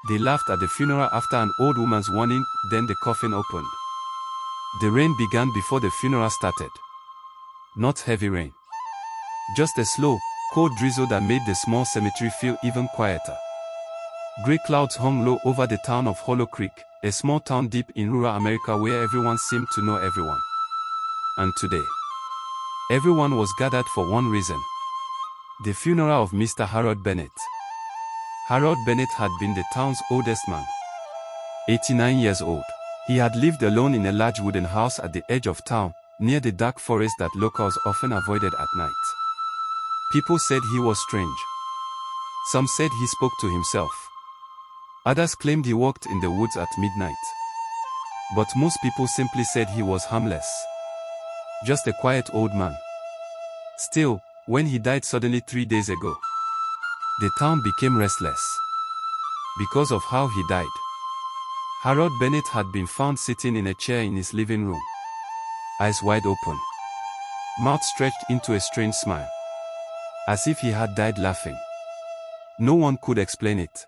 They laughed at the funeral after an old woman's warning, then the coffin opened. The rain began before the funeral started. Not heavy rain. Just a slow, cold drizzle that made the small cemetery feel even quieter. Grey clouds hung low over the town of Hollow Creek, a small town deep in rural America where everyone seemed to know everyone. And today, everyone was gathered for one reason. The funeral of Mr. Harold Bennett. Harold Bennett had been the town's oldest man. 89 years old. He had lived alone in a large wooden house at the edge of town, near the dark forest that locals often avoided at night. People said he was strange. Some said he spoke to himself. Others claimed he walked in the woods at midnight. But most people simply said he was harmless. Just a quiet old man. Still, when he died suddenly 3 days ago, the town became restless. Because of how he died. Harold Bennett had been found sitting in a chair in his living room. Eyes wide open. Mouth stretched into a strange smile. As if he had died laughing. No one could explain it.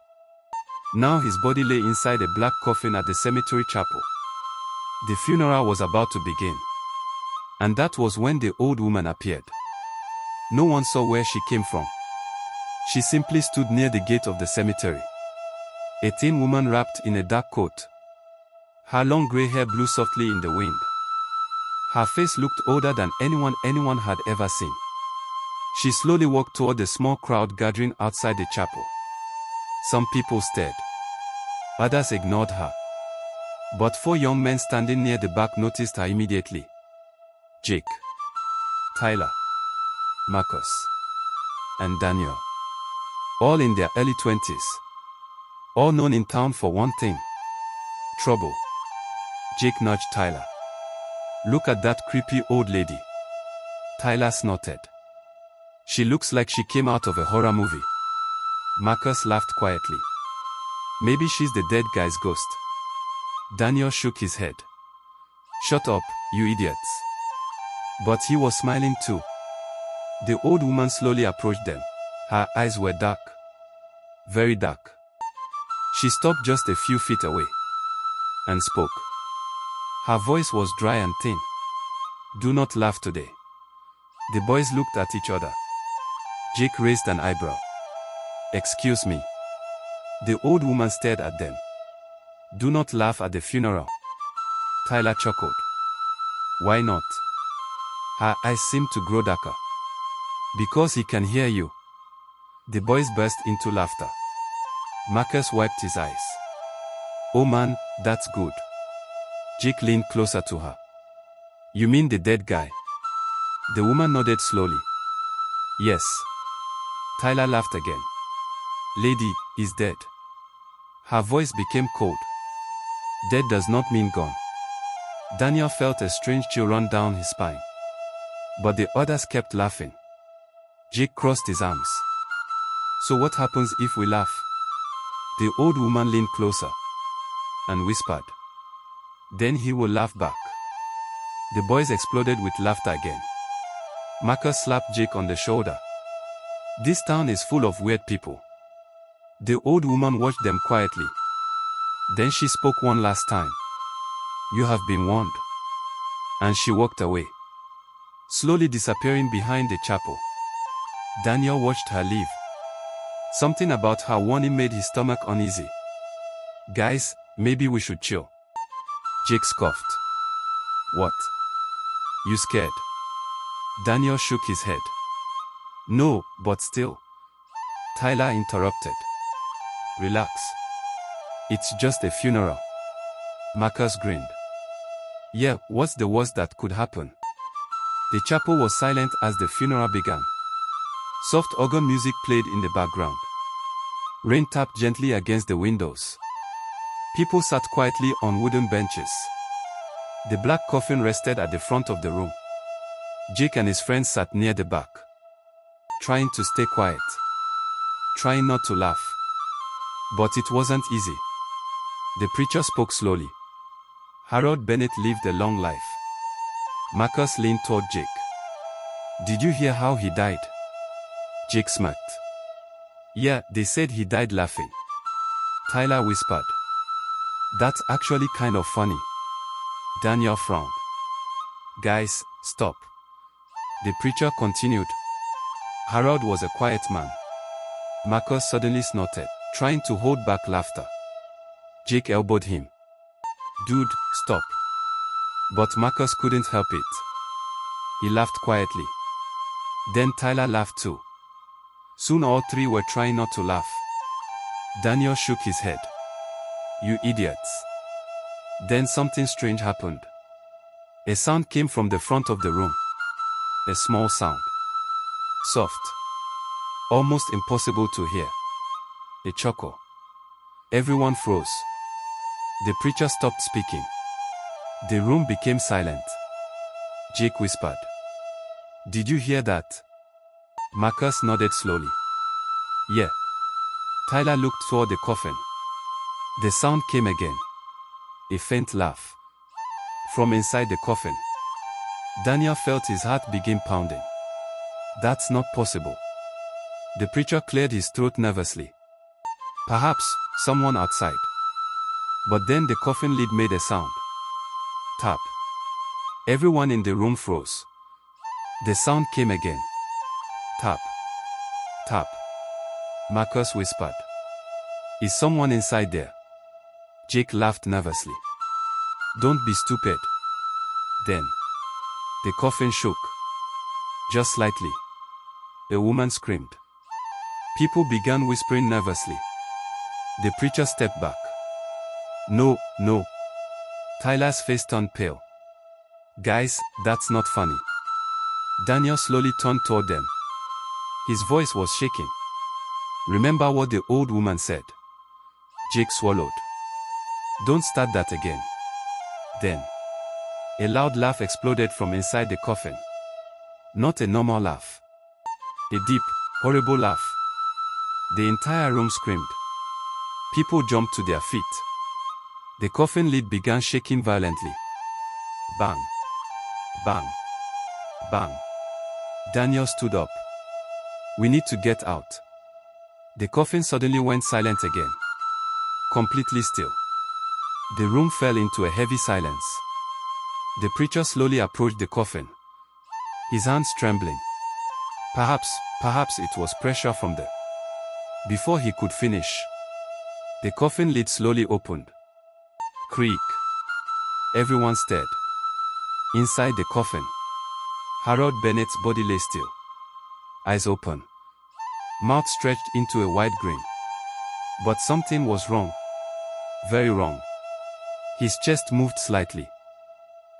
Now his body lay inside a black coffin at the cemetery chapel. The funeral was about to begin. And that was when the old woman appeared. No one saw where she came from. She simply stood near the gate of the cemetery. A thin woman wrapped in a dark coat. Her long grey hair blew softly in the wind. Her face looked older than anyone had ever seen. She slowly walked toward the small crowd gathering outside the chapel. Some people stared. Others ignored her. But 4 young men standing near the back noticed her immediately. Jake, Tyler, Marcus, and Daniel. All in their early 20s. All known in town for one thing. Trouble. Jake nudged Tyler. Look at that creepy old lady. Tyler snorted. She looks like she came out of a horror movie. Marcus laughed quietly. Maybe she's the dead guy's ghost. Daniel shook his head. Shut up, you idiots. But he was smiling too. The old woman slowly approached them. Her eyes were dark. Very dark. She stopped just a few feet away. And spoke. Her voice was dry and thin. Do not laugh today. The boys looked at each other. Jake raised an eyebrow. Excuse me. The old woman stared at them. Do not laugh at the funeral. Tyler chuckled. Why not? Her eyes seemed to grow darker. Because he can hear you. The boys burst into laughter. Marcus wiped his eyes. Oh man, that's good. Jake leaned closer to her. You mean the dead guy? The woman nodded slowly. Yes. Tyler laughed again. Lady is dead. Her voice became cold. Dead does not mean gone. Daniel felt a strange chill run down his spine. But the others kept laughing. Jake crossed his arms. So what happens if we laugh? The old woman leaned closer and whispered. Then he will laugh back. The boys exploded with laughter again. Marcus slapped Jake on the shoulder. This town is full of weird people. The old woman watched them quietly. Then she spoke one last time. You have been warned. And she walked away, slowly disappearing behind the chapel. Daniel watched her leave. Something about her warning made his stomach uneasy. Guys, maybe we should chill. Jake scoffed. What? You scared? Daniel shook his head. No, but still. Tyler interrupted. Relax. It's just a funeral. Marcus grinned. Yeah, what's the worst that could happen? The chapel was silent as the funeral began. Soft organ music played in the background. Rain tapped gently against the windows. People sat quietly on wooden benches. The black coffin rested at the front of the room. Jake and his friends sat near the back, trying to stay quiet, trying not to laugh. But it wasn't easy. The preacher spoke slowly. Harold Bennett lived a long life. Marcus leaned toward Jake. Did you hear how he died? Jake smirked. Yeah, they said he died laughing. Tyler whispered. That's actually kind of funny. Daniel frowned. Guys, stop. The preacher continued. Harold was a quiet man. Marcus suddenly snorted, trying to hold back laughter. Jake elbowed him. Dude, stop. But Marcus couldn't help it. He laughed quietly. Then Tyler laughed too. Soon all three were trying not to laugh. Daniel shook his head. You idiots. Then something strange happened. A sound came from the front of the room. A small sound. Soft. Almost impossible to hear. A chuckle. Everyone froze. The preacher stopped speaking. The room became silent. Jake whispered. Did you hear that? Marcus nodded slowly. Yeah. Tyler looked toward the coffin. The sound came again. A faint laugh. From inside the coffin. Daniel felt his heart begin pounding. That's not possible. The preacher cleared his throat nervously. Perhaps someone outside. But then the coffin lid made a sound. Tap. Everyone in the room froze. The sound came again. Tap. Tap. Marcus whispered. Is someone inside there? Jake laughed nervously. Don't be stupid. Then. The coffin shook. Just slightly. A woman screamed. People began whispering nervously. The preacher stepped back. No, no. Tyler's face turned pale. Guys, that's not funny. Daniel slowly turned toward them. His voice was shaking. Remember what the old woman said. Jake swallowed. Don't start that again. Then. A loud laugh exploded from inside the coffin. Not a normal laugh. A deep, horrible laugh. The entire room screamed. People jumped to their feet. The coffin lid began shaking violently. Bang. Bang. Bang. Daniel stood up. We need to get out. The coffin suddenly went silent again. Completely still. The room fell into a heavy silence. The preacher slowly approached the coffin. His hands trembling. Perhaps it was pressure from the... Before he could finish, the coffin lid slowly opened. Creak. Everyone stared. Inside the coffin, Harold Bennett's body lay still. Eyes open. Mouth stretched into a wide grin. But something was wrong. Very wrong. His chest moved slightly.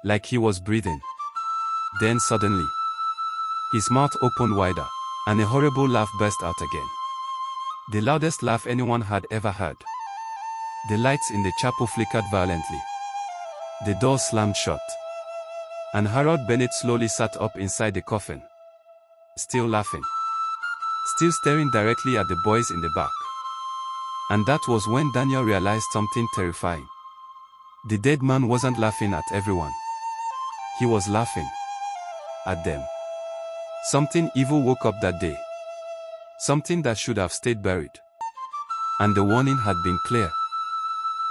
Like he was breathing. Then suddenly, his mouth opened wider, and a horrible laugh burst out again. The loudest laugh anyone had ever heard. The lights in the chapel flickered violently. The door slammed shut. And Harold Bennett slowly sat up inside the coffin. Still laughing. Still staring directly at the boys in the back. And that was when Daniel realized something terrifying. The dead man wasn't laughing at everyone. He was laughing at them. Something evil woke up that day. Something that should have stayed buried. And the warning had been clear.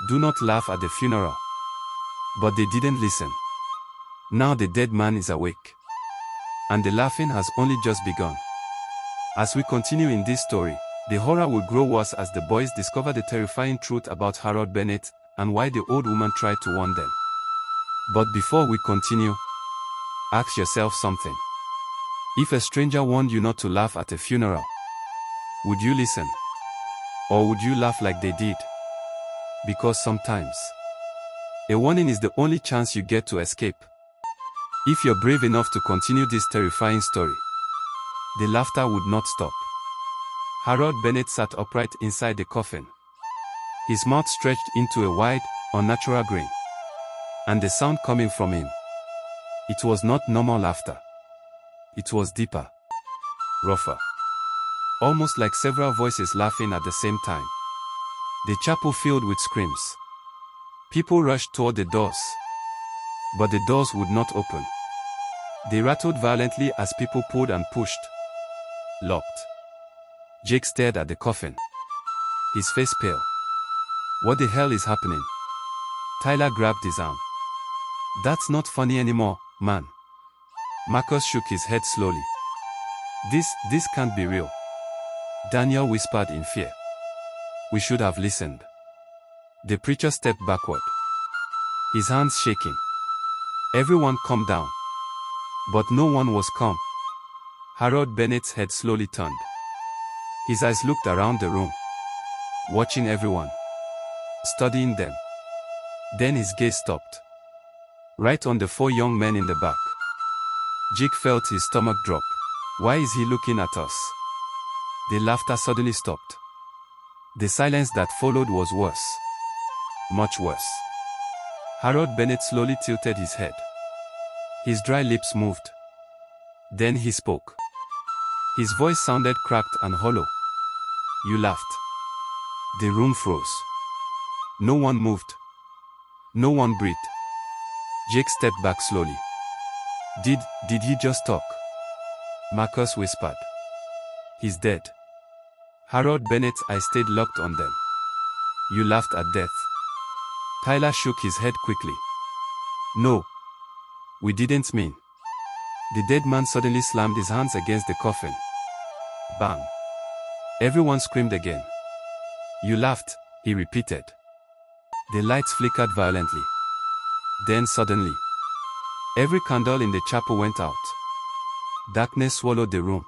Do not laugh at the funeral. But they didn't listen. Now the dead man is awake. And the laughing has only just begun. As we continue in this story, the horror will grow worse as the boys discover the terrifying truth about Harold Bennett and why the old woman tried to warn them. But before we continue, ask yourself something. If a stranger warned you not to laugh at a funeral, would you listen? Or would you laugh like they did? Because sometimes, a warning is the only chance you get to escape. If you're brave enough to continue this terrifying story, the laughter would not stop. Harold Bennett sat upright inside the coffin. His mouth stretched into a wide, unnatural grin. And the sound coming from him, it was not normal laughter. It was deeper, rougher. Almost like several voices laughing at the same time. The chapel filled with screams. People rushed toward the doors. But the doors would not open. They rattled violently as people pulled and pushed. Locked. Jake stared at the coffin. His face pale. What the hell is happening? Tyler grabbed his arm. That's not funny anymore, man. Marcus shook his head slowly. This can't be real. Daniel whispered in fear. We should have listened. The preacher stepped backward, his hands shaking. Everyone calmed down. But no one was calm. Harold Bennett's head slowly turned. His eyes looked around the room, watching everyone, studying them. Then his gaze stopped, right on the 4 young men in the back. Jake felt his stomach drop. Why is he looking at us? The laughter suddenly stopped. The silence that followed was worse. Much worse. Harold Bennett slowly tilted his head. His dry lips moved. Then he spoke. His voice sounded cracked and hollow. You laughed. The room froze. No one moved. No one breathed. Jake stepped back slowly. Did he just talk? Marcus whispered. He's dead. Harold Bennett's eyes stayed locked on them. You laughed at death. Tyler shook his head quickly. No. We didn't mean. The dead man suddenly slammed his hands against the coffin. Bang. Everyone screamed again. You laughed, he repeated. The lights flickered violently. Then suddenly, every candle in the chapel went out. Darkness swallowed the room.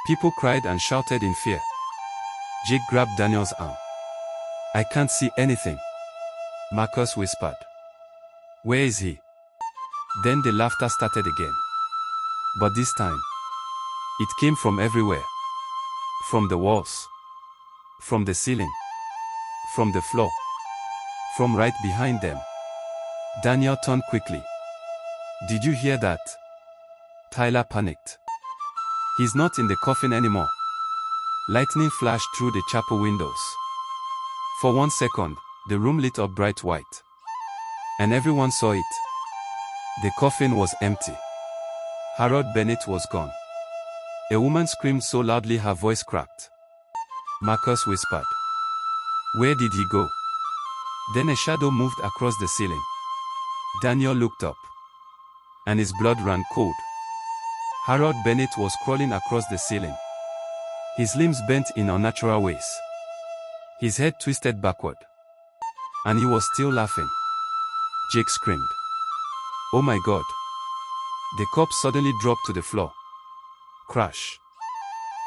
People cried and shouted in fear. Jake grabbed Daniel's arm. I can't see anything, Marcus whispered. Where is he? Then the laughter started again. But this time, it came from everywhere. From the walls. From the ceiling. From the floor. From right behind them. Daniel turned quickly. Did you hear that? Tyler panicked. He's not in the coffin anymore. Lightning flashed through the chapel windows. For 1 second, the room lit up bright white. And everyone saw it. The coffin was empty. Harold Bennett was gone. A woman screamed so loudly her voice cracked. Marcus whispered. Where did he go? Then a shadow moved across the ceiling. Daniel looked up. And his blood ran cold. Harold Bennett was crawling across the ceiling. His limbs bent in unnatural ways. His head twisted backward. And he was still laughing. Jake screamed. Oh my God. The corpse suddenly dropped to the floor. Crash.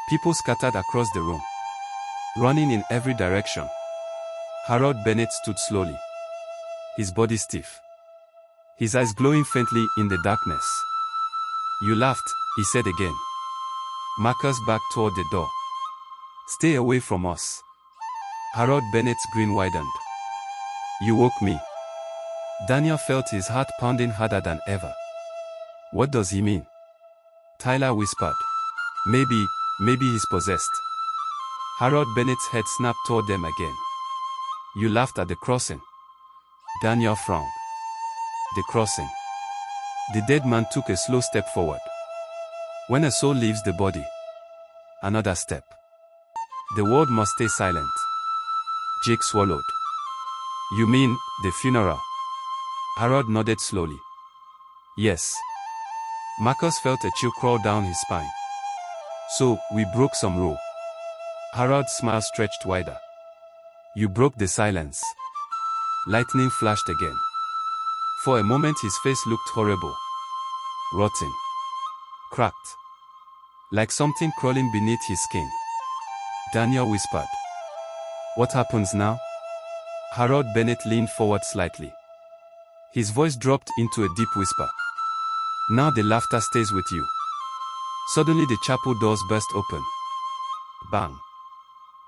People scattered across the room, running in every direction. Harold Bennett stood slowly, his body stiff, his eyes glowing faintly in the darkness. You laughed, he said again. Marcus backed toward the door. Stay away from us. Harold Bennett's grin widened. You woke me. Daniel felt his heart pounding harder than ever. What does he mean? Tyler whispered. Maybe he's possessed. Harold Bennett's head snapped toward them again. You laughed at the crossing. Daniel frowned. The crossing. The dead man took a slow step forward. When a soul leaves the body, another step. The world must stay silent. Jake swallowed. You mean, the funeral? Harold nodded slowly. Yes. Marcus felt a chill crawl down his spine. So, we broke some rule. Harold's smile stretched wider. You broke the silence. Lightning flashed again. For a moment his face looked horrible. Rotten. Cracked. Like something crawling beneath his skin. Daniel whispered. What happens now? Harold Bennett leaned forward slightly. His voice dropped into a deep whisper. Now the laughter stays with you. Suddenly the chapel doors burst open. Bang.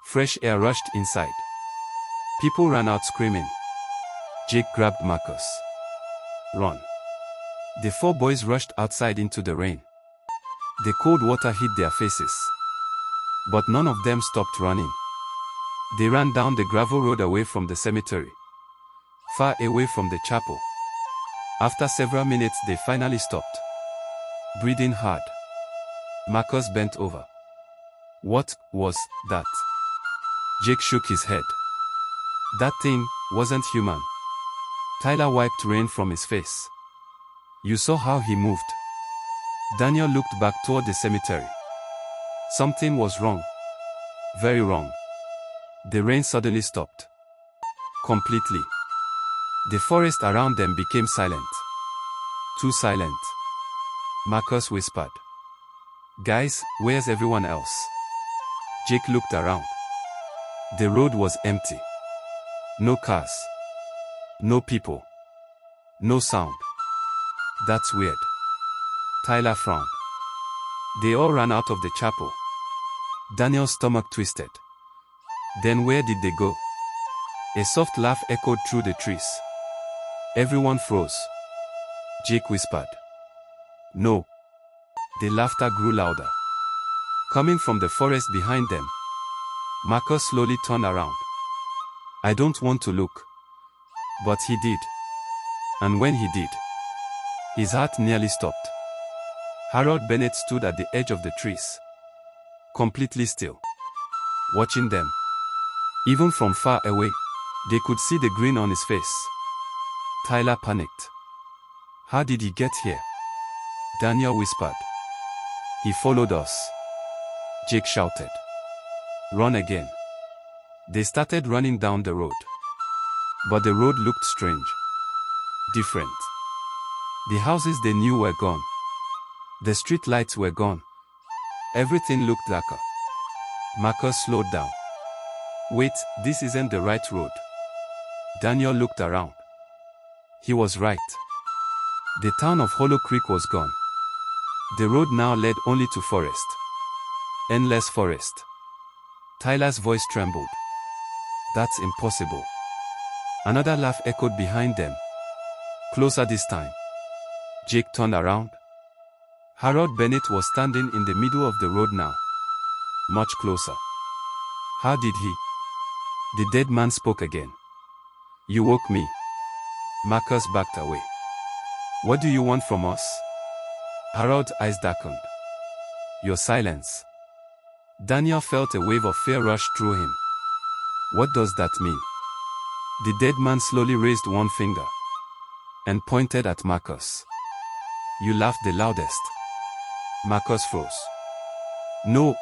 Fresh air rushed inside. People ran out screaming. Jake grabbed Marcus. Run. The 4 boys rushed outside into the rain. The cold water hit their faces. But none of them stopped running. They ran down the gravel road away from the cemetery, far away from the chapel. After several minutes they finally stopped, breathing hard. Marcus bent over. What was that? Jake shook his head. That thing wasn't human. Tyler wiped rain from his face. You saw how he moved. Daniel looked back toward the cemetery. Something was wrong. Very wrong. The rain suddenly stopped. Completely. The forest around them became silent. Too silent. Marcus whispered. Guys, where's everyone else? Jake looked around. The road was empty. No cars. No people. No sound. That's weird. Tyler frowned. They all ran out of the chapel. Daniel's stomach twisted. Then where did they go? A soft laugh echoed through the trees. Everyone froze. Jake whispered. No. The laughter grew louder. Coming from the forest behind them. Marcus slowly turned around. I don't want to look. But he did. And when he did, his heart nearly stopped. Harold Bennett stood at the edge of the trees. Completely still. Watching them. Even from far away, they could see the grin on his face. Tyler panicked. How did he get here? Daniel whispered. He followed us. Jake shouted. Run again. They started running down the road. But the road looked strange. Different. The houses they knew were gone. The street lights were gone. Everything looked darker. Marcus slowed down. Wait, this isn't the right road. Daniel looked around. He was right. The town of Hollow Creek was gone. The road now led only to forest. Endless forest. Tyler's voice trembled. That's impossible. Another laugh echoed behind them. Closer this time. Jake turned around. Harold Bennett was standing in the middle of the road now. Much closer. How did he? The dead man spoke again. You woke me. Marcus backed away. What do you want from us? Harold's eyes darkened. Your silence. Daniel felt a wave of fear rush through him. What does that mean? The dead man slowly raised one finger and pointed at Marcus. You laughed the loudest. Marcus froze. No,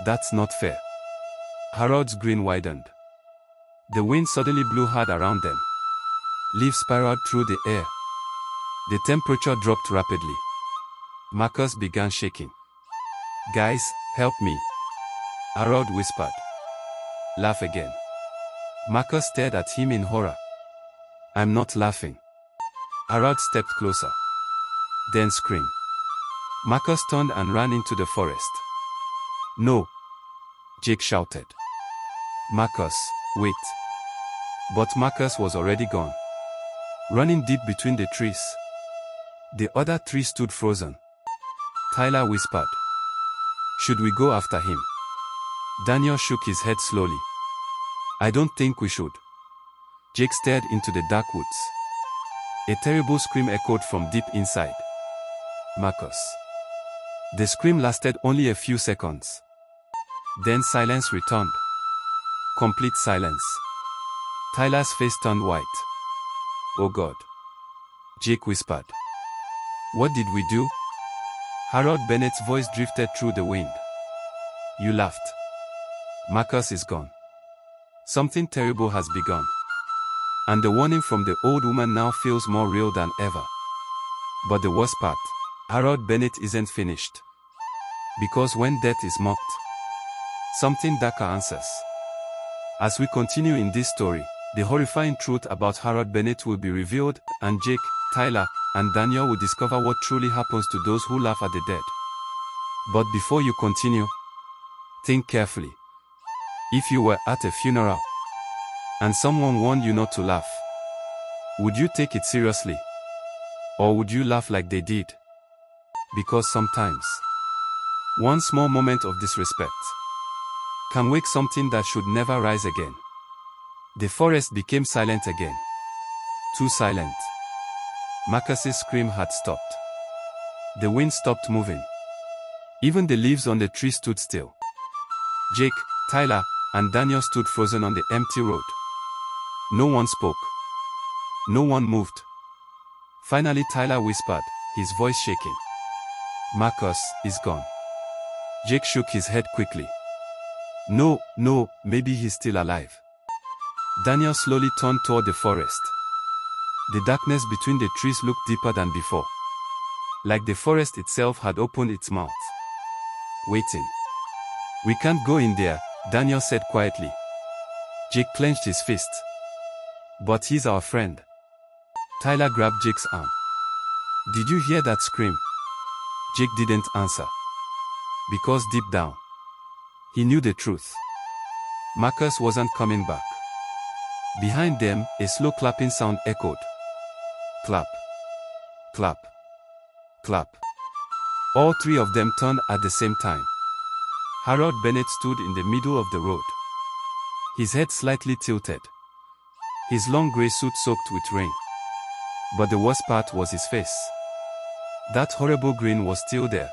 that's not fair. Harold's grin widened. The wind suddenly blew hard around them. Leaves spiraled through the air. The temperature dropped rapidly. Marcus began shaking. Guys, help me. Harold whispered. Laugh again. Marcus stared at him in horror. I'm not laughing. Harold stepped closer. Then screamed. Marcus turned and ran into the forest. No. Jake shouted. Marcus, wait. But Marcus was already gone. Running deep between the trees. The other three stood frozen. Tyler whispered. Should we go after him? Daniel shook his head slowly. I don't think we should. Jake stared into the dark woods. A terrible scream echoed from deep inside. Marcus. The scream lasted only a few seconds. Then silence returned. Complete silence. Tyler's face turned white. Oh God. Jake whispered. What did we do? Harold Bennett's voice drifted through the wind. You laughed. Marcus is gone. Something terrible has begun. And the warning from the old woman now feels more real than ever. But the worst part, Harold Bennett isn't finished. Because when death is mocked, something darker answers. As we continue in this story, the horrifying truth about Harold Bennett will be revealed, and Jake, Tyler, and Daniel will discover what truly happens to those who laugh at the dead. But before you continue, think carefully. If you were at a funeral, and someone warned you not to laugh, would you take it seriously? Or would you laugh like they did? Because sometimes, one small moment of disrespect can wake something that should never rise again. The forest became silent again. Too silent. Marcus's scream had stopped. The wind stopped moving. Even the leaves on the tree stood still. Jake, Tyler, and Daniel stood frozen on the empty road. No one spoke. No one moved. Finally Tyler whispered, his voice shaking. Marcus is gone. Jake shook his head quickly. No, maybe he's still alive. Daniel slowly turned toward the forest. The darkness between the trees looked deeper than before. Like the forest itself had opened its mouth. Waiting. We can't go in there, Daniel said quietly. Jake clenched his fist. But he's our friend. Tyler grabbed Jake's arm. Did you hear that scream? Jake didn't answer. Because deep down, he knew the truth. Marcus wasn't coming back. Behind them, a slow clapping sound echoed. Clap. Clap. Clap. All three of them turned at the same time. Harold Bennett stood in the middle of the road. His head slightly tilted. His long gray suit soaked with rain. But the worst part was his face. That horrible grin was still there.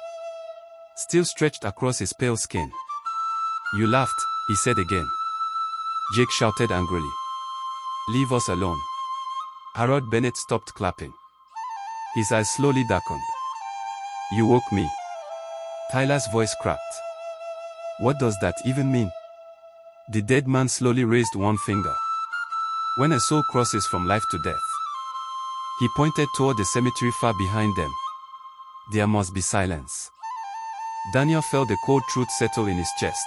Still stretched across his pale skin. You laughed, he said again. Jake shouted angrily. Leave us alone. Harold Bennett stopped clapping. His eyes slowly darkened. You woke me. Tyler's voice cracked. What does that even mean? The dead man slowly raised one finger. When a soul crosses from life to death. He pointed toward the cemetery far behind them. There must be silence. Daniel felt the cold truth settle in his chest.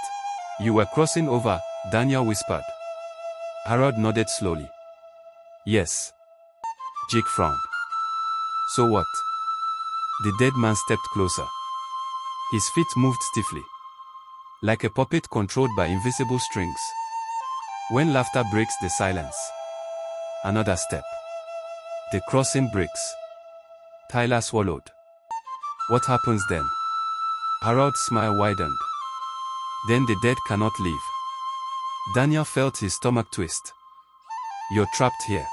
You were crossing over, Daniel whispered. Harold nodded slowly. Yes. Jake frowned. So what? The dead man stepped closer. His feet moved stiffly. Like a puppet controlled by invisible strings. When laughter breaks the silence. Another step. The crossing breaks. Tyler swallowed. What happens then? Harold's smile widened. Then the dead cannot leave. Daniel felt his stomach twist. You're trapped here.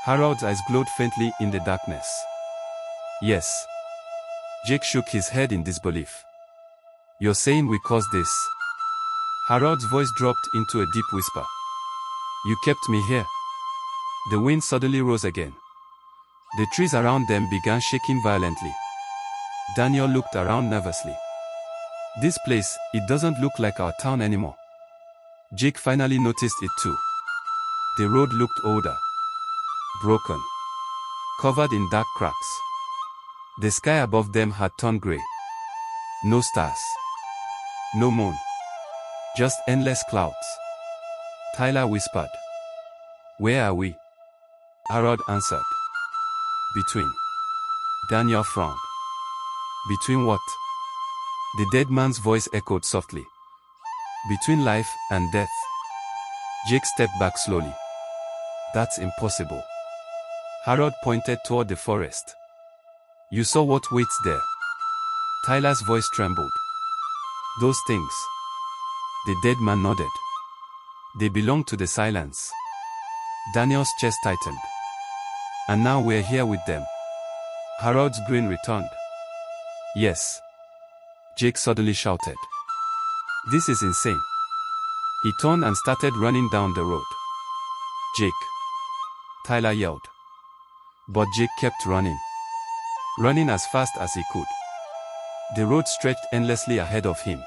Harold's eyes glowed faintly in the darkness. Yes. Jake shook his head in disbelief. You're saying we caused this? Harold's voice dropped into a deep whisper. You kept me here. The wind suddenly rose again. The trees around them began shaking violently. Daniel looked around nervously. This place, it doesn't look like our town anymore. Jake finally noticed it too. The road looked older. Broken. Covered in dark cracks. The sky above them had turned gray. No stars. No moon. Just endless clouds. Tyler whispered. Where are we? Harold answered. Between. Daniel frowned. Between what? The dead man's voice echoed softly. Between life and death. Jake stepped back slowly. That's impossible. Harold pointed toward the forest. You saw what waits there. Tyler's voice trembled. Those things. The dead man nodded. They belong to the silence. Daniel's chest tightened. And now we're here with them. Harold's grin returned. Yes. Jake suddenly shouted. This is insane. He turned and started running down the road. Jake. Tyler yelled. But Jake kept running. Running as fast as he could. The road stretched endlessly ahead of him.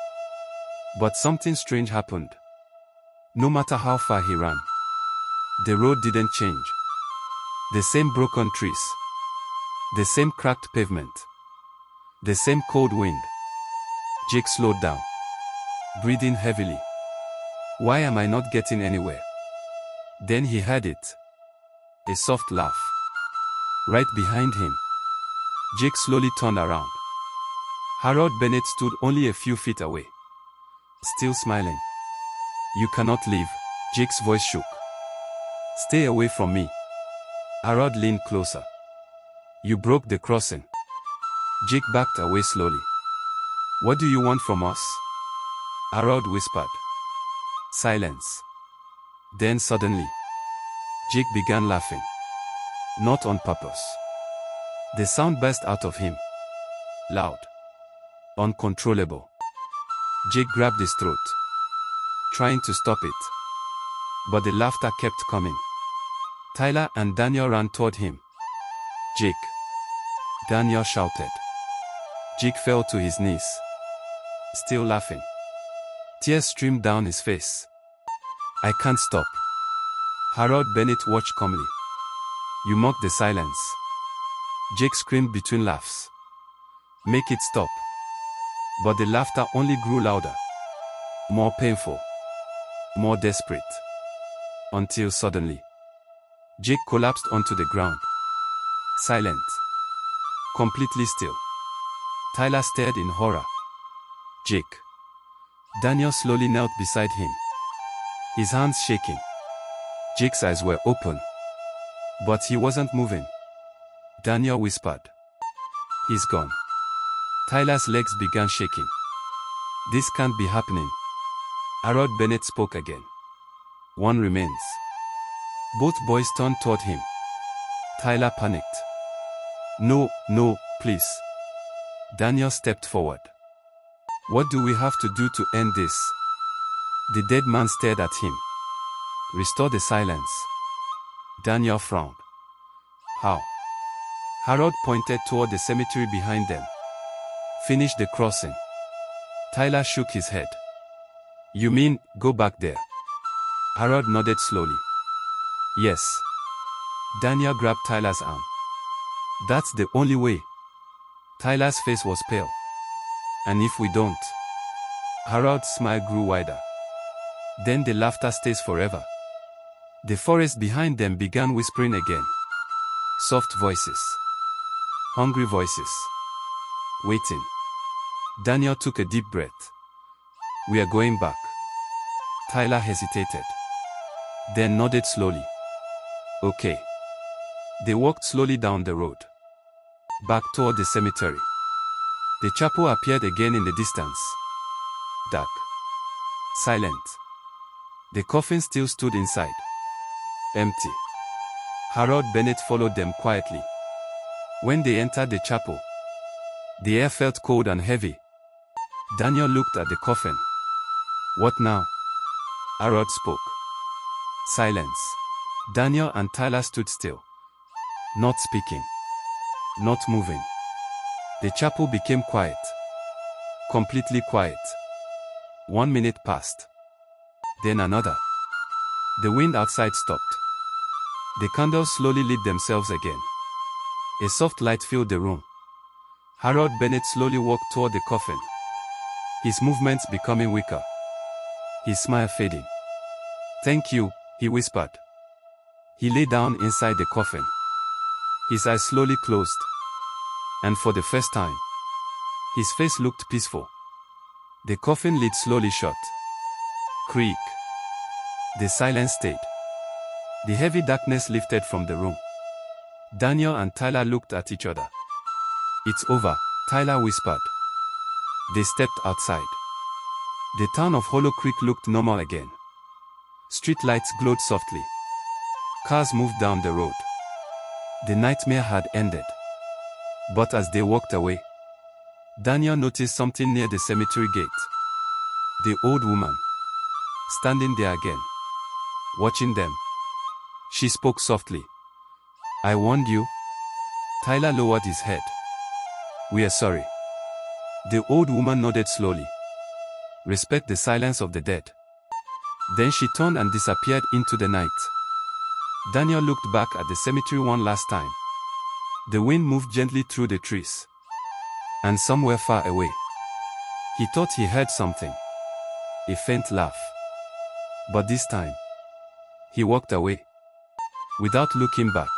But something strange happened. No matter how far he ran, the road didn't change. The same broken trees. The same cracked pavement. The same cold wind. Jake slowed down. Breathing heavily. Why am I not getting anywhere? Then he heard it. A soft laugh. Right behind him. Jake slowly turned around. Harold Bennett stood only a few feet away. Still smiling. You cannot leave, Jake's voice shook. Stay away from me. Harold leaned closer. You broke the crossing. Jake backed away slowly. What do you want from us? Harold whispered. Silence. Then suddenly, Jake began laughing. Not on purpose. The sound burst out of him. Loud. Uncontrollable. Jake grabbed his throat. Trying to stop it. But the laughter kept coming. Tyler and Daniel ran toward him. "Jake!" Daniel shouted. Jake fell to his knees, still laughing. Tears streamed down his face. "I can't stop." Harold Bennett watched calmly. "You mock the silence." Jake screamed between laughs. "Make it stop." But the laughter only grew louder, more painful, more desperate. Until suddenly, Jake collapsed onto the ground. Silent. Completely still. Tyler stared in horror. "Jake." Daniel slowly knelt beside him, his hands shaking. Jake's eyes were open, but he wasn't moving. Daniel whispered, "He's gone." Tyler's legs began shaking. "This can't be happening." Harold Bennett spoke again. "One remains." Both boys turned toward him. Tyler panicked. "No, no, please." Daniel stepped forward. "What do we have to do to end this?" The dead man stared at him. "Restore the silence." Daniel frowned. "How?" Harold pointed toward the cemetery behind them. "Finish the crossing." Tyler shook his head. "You mean, go back there?" Harold nodded slowly. "Yes." Daniel grabbed Tyler's arm. "That's the only way." Tyler's face was pale. "And if we don't?" Harold's smile grew wider. "Then the laughter stays forever." The forest behind them began whispering again. Soft voices. Hungry voices. Waiting. Daniel took a deep breath. "We are going back." Tyler hesitated, then nodded slowly. "Okay." They walked slowly down the road, back toward the cemetery. The chapel appeared again in the distance. Dark. Silent. The coffin still stood inside. Empty. Harold Bennett followed them quietly. When they entered the chapel, the air felt cold and heavy. Daniel looked at the coffin. "What now?" Harold spoke. Silence. Daniel and Tyler stood still, not speaking, not moving. The chapel became quiet. Completely quiet. 1 minute passed. Then another. The wind outside stopped. The candles slowly lit themselves again. A soft light filled the room. Harold Bennett slowly walked toward the coffin, his movements becoming weaker, his smile fading. "Thank you," he whispered. He lay down inside the coffin. His eyes slowly closed. And for the first time, his face looked peaceful. The coffin lid slowly shut. Creak. The silence stayed. The heavy darkness lifted from the room. Daniel and Tyler looked at each other. "It's over," Tyler whispered. They stepped outside. The town of Hollow Creek looked normal again. Street lights glowed softly. Cars moved down the road. The nightmare had ended. But as they walked away, Daniel noticed something near the cemetery gate. The old woman, standing there again, watching them. She spoke softly. "I warned you." Tyler lowered his head. "We are sorry." The old woman nodded slowly. "Respect the silence of the dead." Then she turned and disappeared into the night. Daniel looked back at the cemetery one last time. The wind moved gently through the trees. And somewhere far away, he thought he heard something. A faint laugh. But this time, he walked away, without looking back.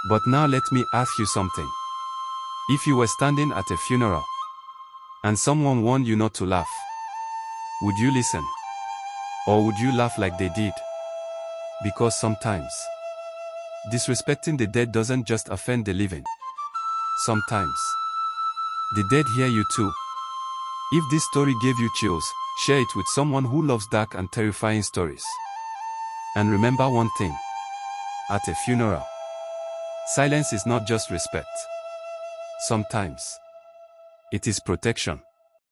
But now let me ask you something. If you were standing at a funeral, and someone warned you not to laugh, would you listen? Or would you laugh like they did? Because sometimes, disrespecting the dead doesn't just offend the living. Sometimes, the dead hear you too. If this story gave you chills, share it with someone who loves dark and terrifying stories. And remember one thing. At a funeral, silence is not just respect. Sometimes, it is protection.